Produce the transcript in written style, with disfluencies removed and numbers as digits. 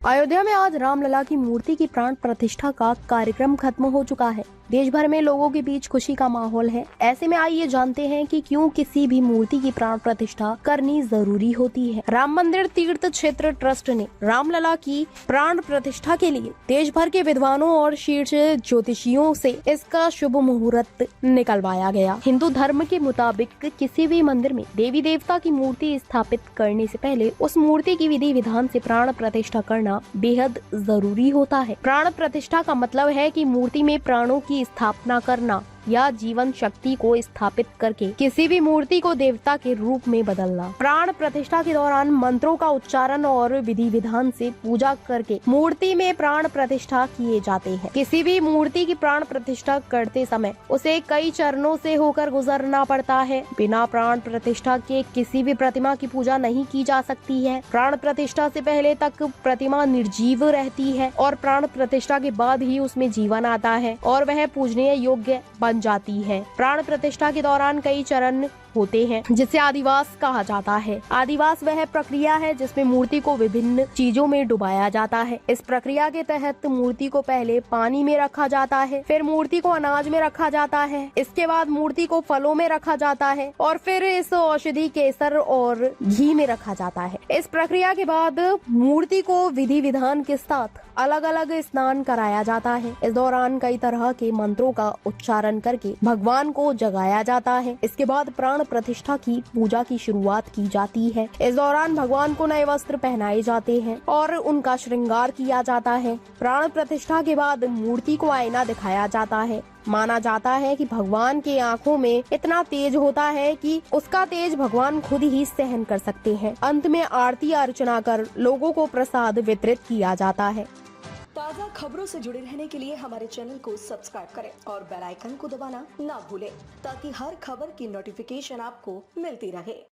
अयोध्या में आज रामलला की मूर्ति की प्राण प्रतिष्ठा का कार्यक्रम खत्म हो चुका है। देश भर में लोगों के बीच खुशी का माहौल है। ऐसे में आइए जानते हैं कि क्यों किसी भी मूर्ति की प्राण प्रतिष्ठा करनी जरूरी होती है। राम मंदिर तीर्थ क्षेत्र ट्रस्ट ने रामलला की प्राण प्रतिष्ठा के लिए देश भर के विद्वानों और शीर्ष ज्योतिषियों से इसका शुभ मुहूर्त निकलवाया गया। हिंदू धर्म के मुताबिक किसी भी मंदिर में देवी देवता की मूर्ति स्थापित करने से पहले उस मूर्ति की विधि विधान से प्राण प्रतिष्ठा करना बेहद जरूरी होता है। प्राण प्रतिष्ठा का मतलब है कि मूर्ति में प्राणों की स्थापना करना या जीवन शक्ति को स्थापित करके किसी भी मूर्ति को देवता के रूप में बदलना। प्राण प्रतिष्ठा के दौरान मंत्रों का उच्चारण और विधि विधान से पूजा करके मूर्ति में प्राण प्रतिष्ठा किए जाते हैं। किसी भी मूर्ति की प्राण प्रतिष्ठा करते समय उसे कई चरणों से होकर गुजरना पड़ता है। बिना प्राण प्रतिष्ठा के किसी भी प्रतिमा की पूजा नहीं की जा सकती है। प्राण प्रतिष्ठा से पहले तक प्रतिमा निर्जीव रहती है और प्राण प्रतिष्ठा के बाद ही उसमें जीवन आता है और वह पूजनीय योग्य बन जाती है। प्राण प्रतिष्ठा के दौरान कई चरण होते हैं जिसे आदिवास कहा जाता है। आदिवास वह प्रक्रिया है जिसमें मूर्ति को विभिन्न चीजों में डुबाया जाता है। इस प्रक्रिया के तहत मूर्ति को पहले पानी में रखा जाता है, फिर मूर्ति को अनाज में रखा जाता है, इसके बाद मूर्ति को फलों में रखा जाता है और फिर इस औषधि केसर और घी में रखा जाता है। इस प्रक्रिया के बाद मूर्ति को विधि विधान के साथ अलग अलग स्नान कराया जाता है। इस दौरान कई तरह के मंत्रों का उच्चारण करके भगवान को जगाया जाता है। इसके बाद प्राण प्रतिष्ठा की पूजा की शुरुआत की जाती है। इस दौरान भगवान को नए वस्त्र पहनाए जाते हैं और उनका श्रृंगार किया जाता है। प्राण प्रतिष्ठा के बाद मूर्ति को आईना दिखाया जाता है। माना जाता है कि भगवान के आंखों में इतना तेज होता है कि उसका तेज भगवान खुद ही सहन कर सकते हैं। अंत में आरती अर्चना कर लोगों को प्रसाद वितरित किया जाता है। ताज़ा खबरों से जुड़े रहने के लिए हमारे चैनल को सब्सक्राइब करें और बेल आइकन को दबाना ना भूलें ताकि हर खबर की नोटिफिकेशन आपको मिलती रहे।